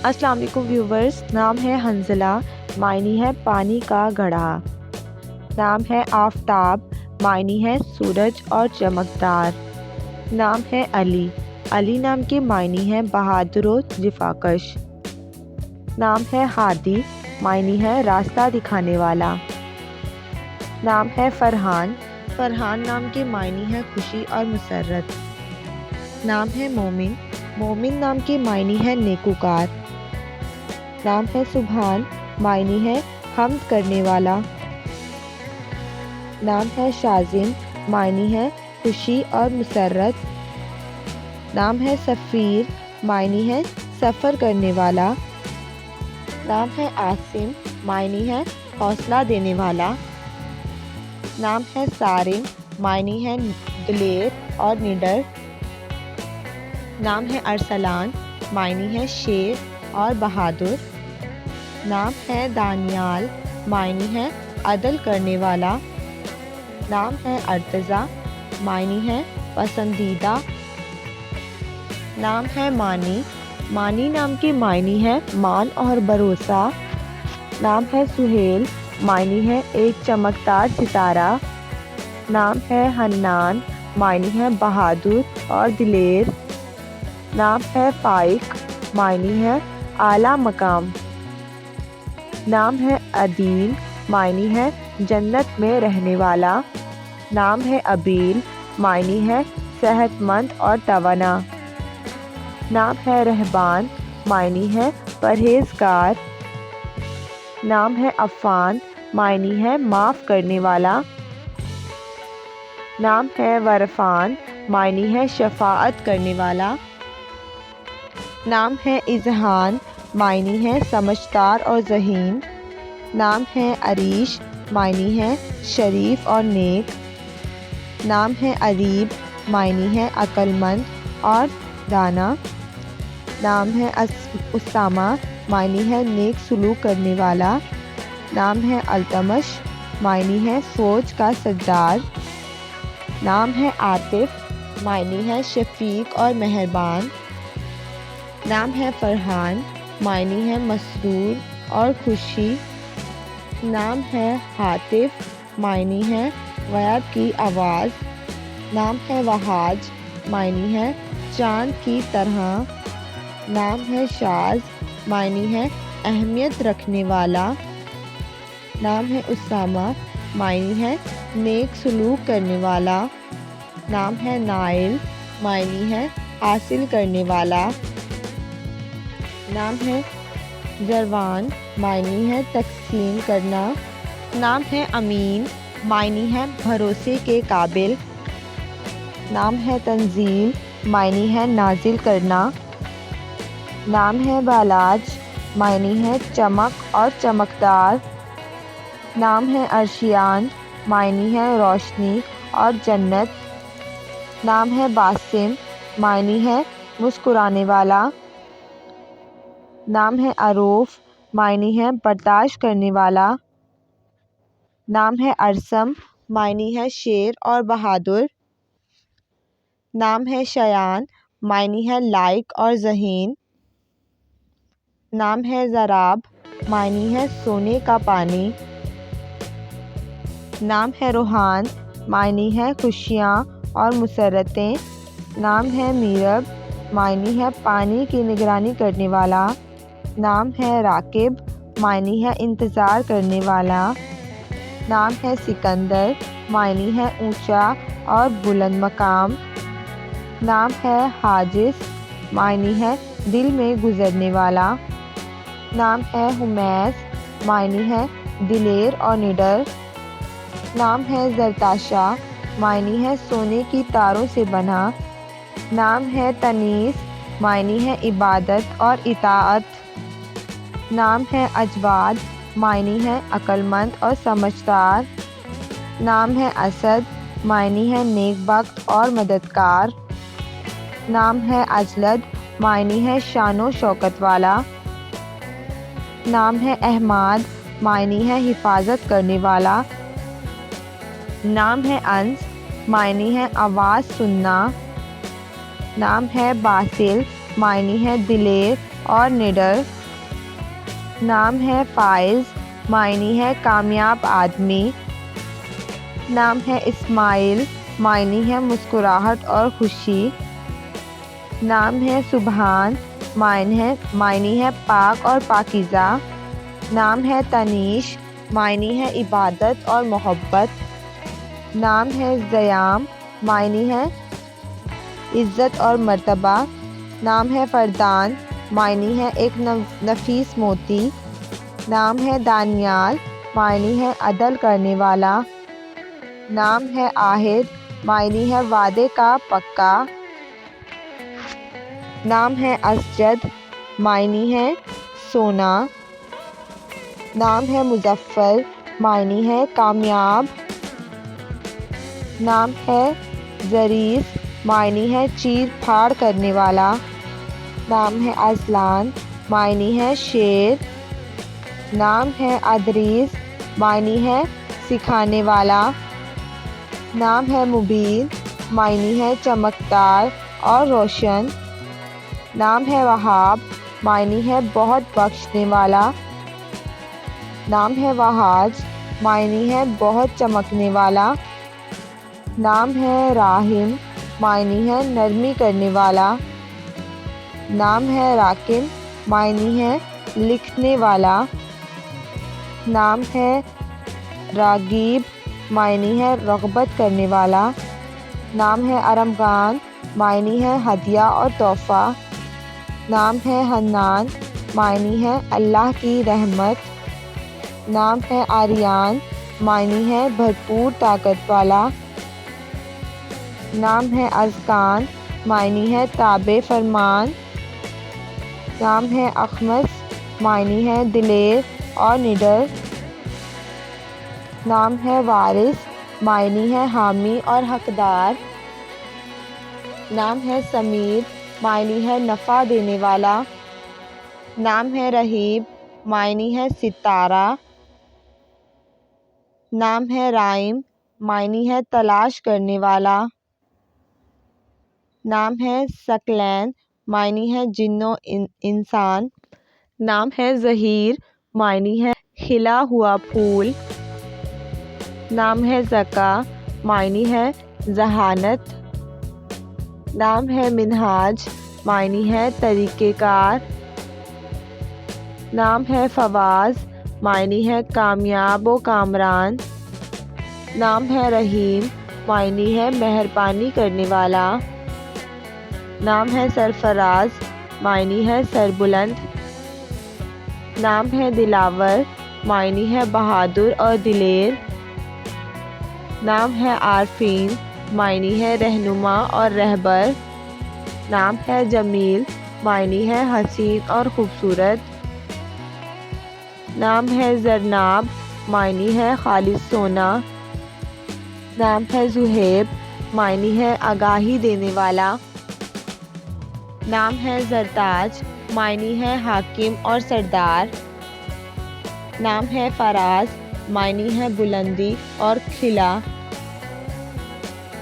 السلام علیکم ویورز، نام ہے حنزلہ، معنی ہے پانی کا گڑھا۔ نام ہے آفتاب، معنی ہے سورج اور چمکدار۔ نام ہے علی، علی نام کے معنی ہے بہادر و جفاکش۔ نام ہے ہادی، معنی ہے راستہ دکھانے والا۔ نام ہے فرحان، فرحان نام کے معنی ہے خوشی اور مسرت۔ نام ہے مومن، مومن نام کے معنی ہے نیکوکار۔ نام ہے سبحان، معنی ہے حمد کرنے والا۔ نام ہے شازم، معنی ہے خوشی اور مسرت۔ نام ہے سفیر، معنی ہے سفر کرنے والا۔ نام ہے عاصم، معنی ہے حوصلہ دینے والا۔ نام ہے صارم، معنی ہے دلیر اور نڈر۔ نام ہے ارسلان، معنی ہے شیر اور بہادر۔ نام ہے دانیال، معنی ہے عدل کرنے والا۔ نام ہے ارتضیٰ، معنی ہے پسندیدہ۔ نام ہے مانی، مانی نام کے معنی ہے مان اور بھروسہ۔ نام ہے سہیل، معنی ہے ایک چمکدار ستارہ۔ نام ہے حنان، معنی ہے بہادر اور دلیر۔ نام ہے فائق، معنی ہے اعلیٰ مقام۔ نام ہے عدیل، معنی ہے جنت میں رہنے والا۔ نام ہے ابیل، معنی ہے صحت مند اور توانا۔ نام ہے رہبان، معنی ہے پرہیزگار۔ نام ہے عفان، معنی ہے معاف کرنے والا۔ نام ہے ورفان، معنی ہے شفاعت کرنے والا۔ نام ہے اذہان، معنی ہے سمجھدار اور ذہین۔ نام ہے عریش، معنی ہے شریف اور نیک۔ نام ہے ادیب، معنی ہے عقل مند اور دانا۔ نام ہے اسامہ، معنی ہے نیک سلوک کرنے والا۔ نام ہے التمش، معنی ہے فوج کا سردار۔ نام ہے عاطف، معنی ہے شفیق اور مہربان۔ نام ہے فرحان، معنی ہے مسرور اور خوشی۔ نام ہے ہاتف، معنی ہے غیب کی آواز۔ نام ہے وہاج، معنی ہے چاند کی طرح۔ نام ہے شاذ، معنی ہے اہمیت رکھنے والا۔ نام ہے اسامہ، معنی ہے نیک سلوک کرنے والا۔ نام ہے نائل، معنی ہے حاصل کرنے والا۔ نام ہے جروان، معنی ہے تقسیم کرنا۔ نام ہے امین، معنی ہے بھروسے کے قابل۔ نام ہے تنزیل، معنی ہے نازل کرنا۔ نام ہے بالاج، معنی ہے چمک اور چمکدار۔ نام ہے ارشیان، معنی ہے روشنی اور جنت۔ نام ہے باسم، معنی ہے مسکرانے والا۔ نام ہے عروف، معنی ہے برداشت کرنے والا۔ نام ہے ارسم، معنی ہے شیر اور بہادر۔ نام ہے شیان، معنی ہے لائق اور ذہین۔ نام ہے زراب، معنی ہے سونے کا پانی۔ نام ہے روحان، معنی ہے خوشیاں اور مسرتیں۔ نام ہے میرب، معنی ہے پانی کی نگرانی کرنے والا۔ نام ہے راکب، معنی ہے انتظار کرنے والا۔ نام ہے سکندر، معنی ہے اونچا اور بلند مقام۔ نام ہے حاجس، معنی ہے دل میں گزرنے والا۔ نام ہے حمیس، معنی ہے دلیر اور نڈر۔ نام ہے زرتاشا، معنی ہے سونے کی تاروں سے بنا۔ نام ہے تنیس، معنی ہے عبادت اور اطاعت۔ نام ہے اجواد، معنی ہے عقل مند اور سمجھدار۔ نام ہے اسد، معنی ہے نیک بخت اور مددگار۔ نام ہے اجلد، معنی ہے شان و شوکت والا۔ نام ہے احمد، معنی ہے حفاظت کرنے والا۔ نام ہے انس، معنی ہے آواز سننا۔ نام ہے باسل، معنی ہے دلیر اور نڈر۔ نام ہے فائز، معنی ہے کامیاب آدمی۔ نام ہے اسماعیل، معنی ہے مسکراہٹ اور خوشی۔ نام ہے سبحان، معنی ہے پاک اور پاکیزہ۔ نام ہے تنیش، معنی ہے عبادت اور محبت۔ نام ہے ضیام، معنی ہے عزت اور مرتبہ۔ نام ہے فردان، معنی ہے ایک نفیس موتی۔ نام ہے دانیال، معنی ہے عدل کرنے والا۔ نام ہے عاہد، معنی ہے وعدے کا پکا۔ نام ہے اسجد، معنی ہے سونا۔ نام ہے مظفر، معنی ہے کامیاب۔ نام ہے زریس، معنی ہے چیر پھاڑ کرنے والا۔ نام ہے ازلان، معنی ہے شیر۔ نام ہے ادریس، معنی ہے سکھانے والا۔ نام ہے مبین، معنی ہے چمکدار اور روشن۔ نام ہے وہاب، معنی ہے بہت بخشنے والا۔ نام ہے وہاج، معنی ہے بہت چمکنے والا۔ نام ہے راحم، معنی ہے نرمی کرنے والا۔ نام ہے راکن، معنی ہے لکھنے والا۔ نام ہے راغیب، معنی ہے رغبت کرنے والا۔ نام ہے ارمغان، معنی ہے ہدیہ اور تحفہ۔ نام ہے حنان، معنی ہے اللہ کی رحمت۔ نام ہے آریان، معنی ہے بھرپور طاقت والا۔ نام ہے ازکان، معنی ہے تابع فرمان۔ نام ہے اخمس، معنی ہے دلیر اور نڈر۔ نام ہے وارث، معنی ہے حامی اور حقدار۔ نام ہے سمیر، معنی ہے نفع دینے والا۔ نام ہے رحیب، معنی ہے ستارہ۔ نام ہے رائم، معنی ہے تلاش کرنے والا۔ نام ہے ثقلین، معنی ہے جن و انسان۔ نام ہے زہیر، معنی ہے کھلا ہوا پھول۔ نام ہے زکا، معنی ہے ذہانت۔ نام ہے منہاج، معنی ہے طریقہ کار۔ نام ہے فواز، معنی ہے کامیاب و کامران۔ نام ہے رحیم، معنی ہے مہربانی کرنے والا۔ نام ہے سرفراز، معنی ہے سربلند۔ نام ہے دلاور، معنی ہے بہادر اور دلیر۔ نام ہے عارفین، معنی ہے رہنما اور رہبر۔ نام ہے جمیل، معنی ہے حسین اور خوبصورت۔ نام ہے زرناب، معنی ہے خالص سونا۔ نام ہے زہیب، معنی ہے آگاہی دینے والا۔ نام ہے زرتاج، معنی ہے حاکم اور سردار۔ نام ہے فراز، معنی ہے بلندی اور کھلا۔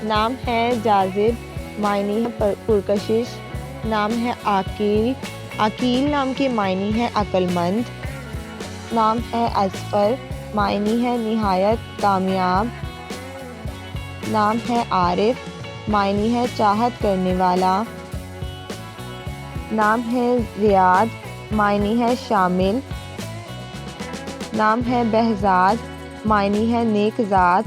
نام ہے جاذب، معنی ہے پرکشش۔ نام ہے عاقل، عقیل نام کے معنی ہے عقل مند۔ نام ہے اظفر، معنی ہے نہایت کامیاب۔ نام ہے عارف، معنی ہے چاہت کرنے والا۔ نام ہے زیاد، معنی ہے شامل۔ نام ہے بہزاد، معنی ہے نیک ذات۔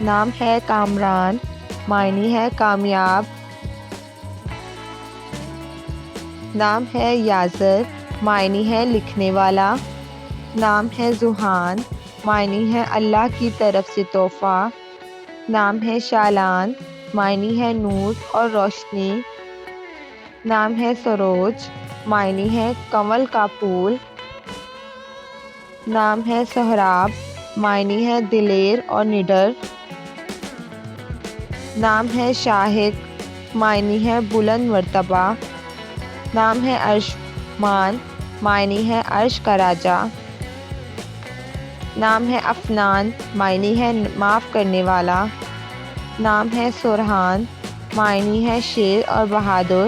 نام ہے کامران، معنی ہے کامیاب۔ نام ہے یازر، معنی ہے لکھنے والا۔ نام ہے ذوحان، معنی ہے اللہ کی طرف سے تحفہ۔ نام ہے شالان، معنی ہے نور اور روشنی۔ نام ہے سروج، معنی ہے کنول کا پھول۔ نام ہے سہراب، معنی ہے دلیر اور نڈر۔ نام ہے شاہق، معنی ہے بلند مرتبہ۔ نام ہے عرشمان، معنی ہے عرش کا راجا۔ نام ہے افنان، معنی ہے معاف کرنے والا۔ نام ہے سرحان، معنی ہے شیر اور بہادر۔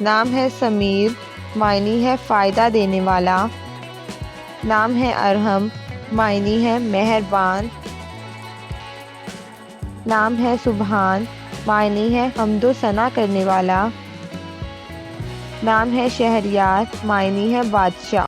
نام ہے سمیر، معنی ہے فائدہ دینے والا۔ نام ہے ارحم، معنی ہے مہربان۔ نام ہے سبحان، معنی ہے حمد و ثنا کرنے والا۔ نام ہے شہریار، معنی ہے بادشاہ۔